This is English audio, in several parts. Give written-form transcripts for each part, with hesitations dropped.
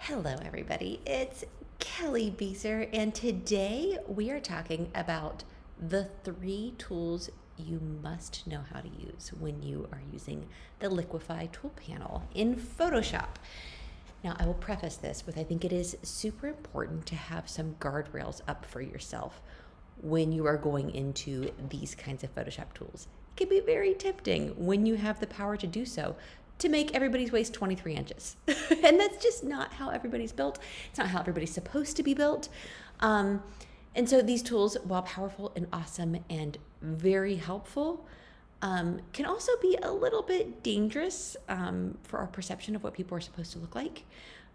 Hello, everybody. It's Kelly Beezer, and today we are talking about the 3 tools you must know how to use when you are using the Liquify tool panel in Photoshop. Now, I will preface this with I think it is super important to have some guardrails up for yourself when you are going into these kinds of Photoshop tools. It can be very tempting when you have the power to do so to make everybody's waist 23 inches. And that's just not how everybody's built. It's not how everybody's supposed to be built. And so these tools, while powerful and awesome and very helpful, can also be a little bit dangerous for our perception of what people are supposed to look like.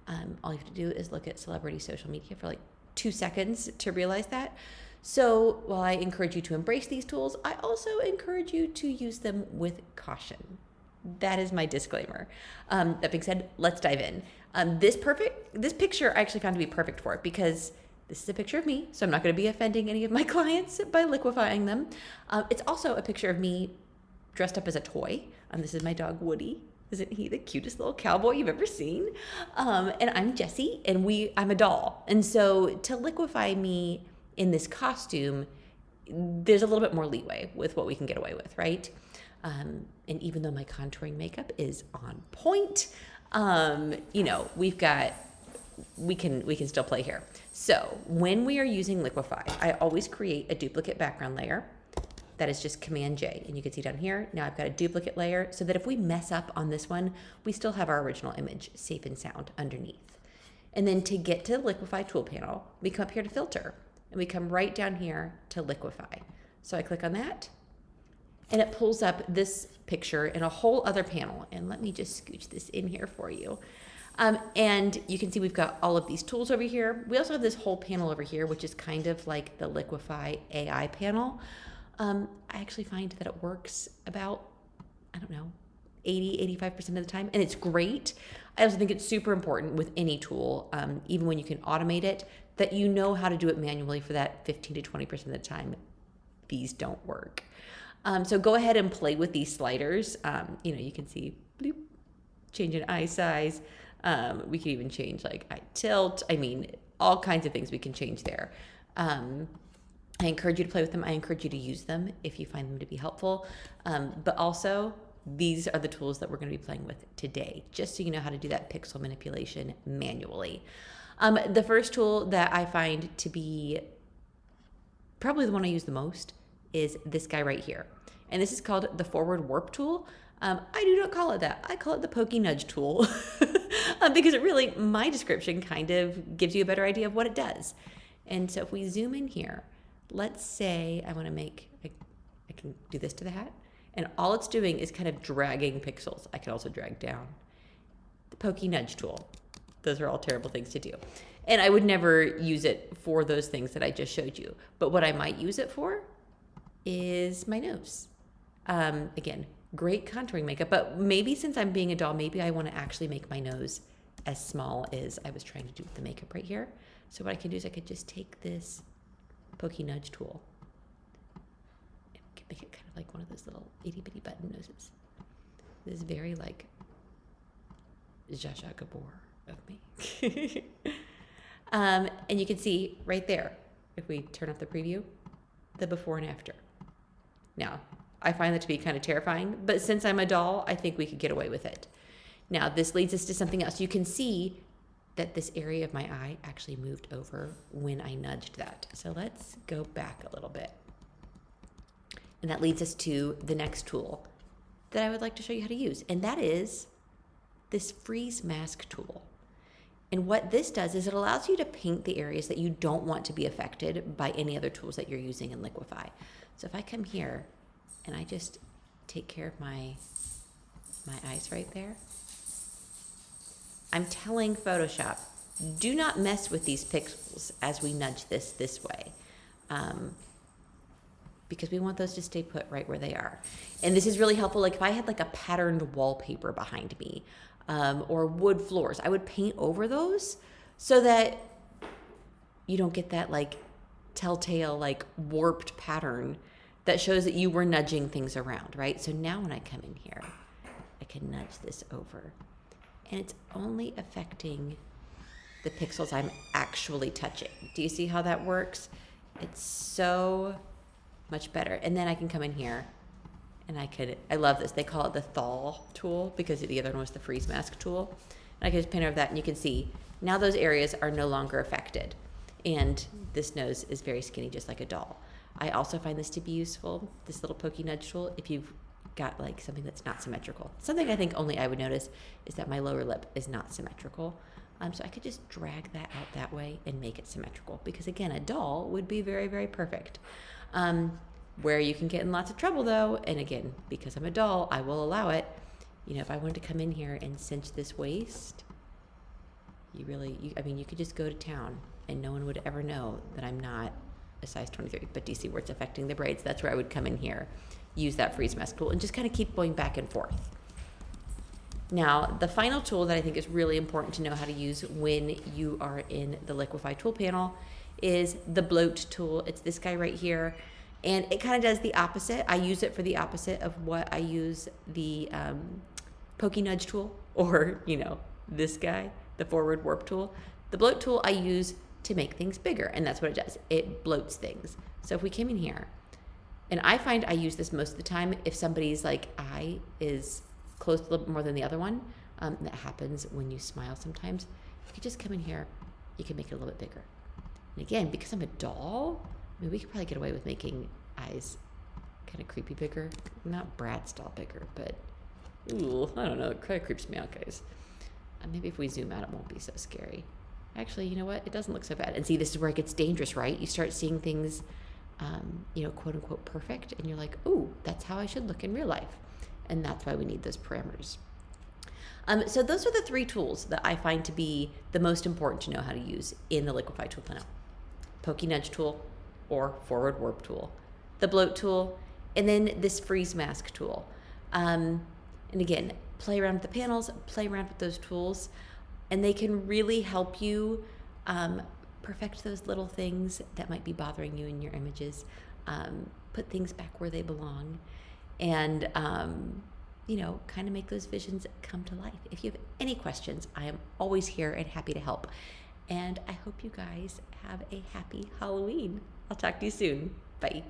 All you have to do is look at celebrity social media for like 2 seconds to realize that. So while I encourage you to embrace these tools, I also encourage you to use them with caution. That is my disclaimer. That being said, let's dive in. This picture I actually found to be perfect for it because this is a picture of me, so I'm not going to be offending any of my clients by liquefying them. It's also a picture of me dressed up as a toy. This is my dog Woody. Isn't he the cutest little cowboy you've ever seen? And I'm Jessie, and I'm a doll. And so to liquefy me in this costume, there's a little bit more leeway with what we can get away with, right? And even though my contouring makeup is on point, we can still play here. So when we are using Liquify, I always create a duplicate background layer. That is just Command J, and you can see down here, now I've got a duplicate layer so that if we mess up on this one, we still have our original image safe and sound underneath. And then to get to the Liquify tool panel, we come up here to filter, and we come right down here to Liquify. So I click on that, and it pulls up this picture in a whole other panel. And let me just scooch this in here for you. And you can see we've got all of these tools over here. We also have this whole panel over here, which is kind of like the Liquify AI panel. I actually find that it works about, 80-85% of the time, and it's great. I also think it's super important with any tool, even when you can automate it, that you know how to do it manually for that 15 to 20% of the time. These don't work. So go ahead and play with these sliders. You can see, bloop, change in eye size. We can even change like eye tilt. All kinds of things we can change there. I encourage you to play with them. I encourage you to use them if you find them to be helpful. But also, these are the tools that we're going to be playing with today, just so you know how to do that pixel manipulation manually. The first tool that I find to be probably the one I use the most is this guy right here. And this is called the forward warp tool. I do not call it that. I call it the pokey nudge tool because it really, my description kind of gives you a better idea of what it does. And so if we zoom in here, let's say I want to I can do this to the hat, and all it's doing is kind of dragging pixels. I can also drag down. The pokey nudge tool. Those are all terrible things to do. And I would never use it for those things that I just showed you. But what I might use it for is my nose. Again, great contouring makeup, but maybe since I'm being a doll, maybe I want to actually make my nose as small as I was trying to do with the makeup right here. So what I can do is I could just take this pokey nudge tool and make it kind of like one of those little itty bitty button noses. This is very like Zsa Zsa Gabor of me. And you can see right there, if we turn off the preview, the before and after. Now, I find that to be kind of terrifying, but since I'm a doll, I think we could get away with it. Now, this leads us to something else. You can see that this area of my eye actually moved over when I nudged that. So let's go back a little bit. And that leads us to the next tool that I would like to show you how to use, and that is this freeze mask tool. And what this does is it allows you to paint the areas that you don't want to be affected by any other tools that you're using in Liquify. So if I come here and I just take care of my eyes right there, I'm telling Photoshop, do not mess with these pixels as we nudge this way. Because we want those to stay put right where they are. And this is really helpful. Like if I had like a patterned wallpaper behind me, or wood floors, I would paint over those so that you don't get that like telltale like warped pattern that shows that you were nudging things around, right? So now when I come in here, I can nudge this over, and it's only affecting the pixels I'm actually touching. Do you see how that works? It's so much better. And then I can come in here and I love this. They call it the thaw tool because the other one was the freeze mask tool. And I can just paint over that and you can see now those areas are no longer affected. And this nose is very skinny, just like a doll. I also find this to be useful, this little pokey nudge tool, if you've got like something that's not symmetrical. Something I think only I would notice is that my lower lip is not symmetrical. So I could just drag that out that way and make it symmetrical because again, a doll would be very, very perfect. Where you can get in lots of trouble though, and again, because I'm a doll, I will allow it. You know, if I wanted to come in here and cinch this waist, you could just go to town and no one would ever know that I'm not a size 23. But do you see where it's affecting the braids? That's where I would come in here, use that freeze mask tool, and just kind of keep going back and forth. Now, the final tool that I think is really important to know how to use when you are in the Liquify tool panel is the bloat tool. It's this guy right here. And it kind of does the opposite. I use it for the opposite of what I use the pokey nudge tool or, this guy, the forward warp tool. The bloat tool I use to make things bigger, and that's what it does. It bloats things. So if we came in here, and I find I use this most of the time if somebody's like eye is closed a little bit more than the other one. That happens when you smile sometimes. If you just come in here, you can make it a little bit bigger. And again, because I'm a doll, we could probably get away with making eyes kind of creepy bigger. Not Brad's doll bigger, but ooh, I don't know. It kind of creeps me out, guys. Maybe if we zoom out, it won't be so scary. Actually, you know what? It doesn't look so bad. And see, this is where it gets dangerous, right? You start seeing things, quote unquote perfect, and you're like, ooh, that's how I should look in real life. And that's why we need those parameters. So those are the 3 tools that I find to be the most important to know how to use in the Liquify tool panel. Pokey nudge tool or forward warp tool, the bloat tool, and then this freeze mask tool. And again, play around with the panels, play around with those tools, and they can really help you perfect those little things that might be bothering you in your images, put things back where they belong, and kind of make those visions come to life. If you have any questions, I am always here and happy to help. And I hope you guys have a happy Halloween. I'll talk to you soon. Bye.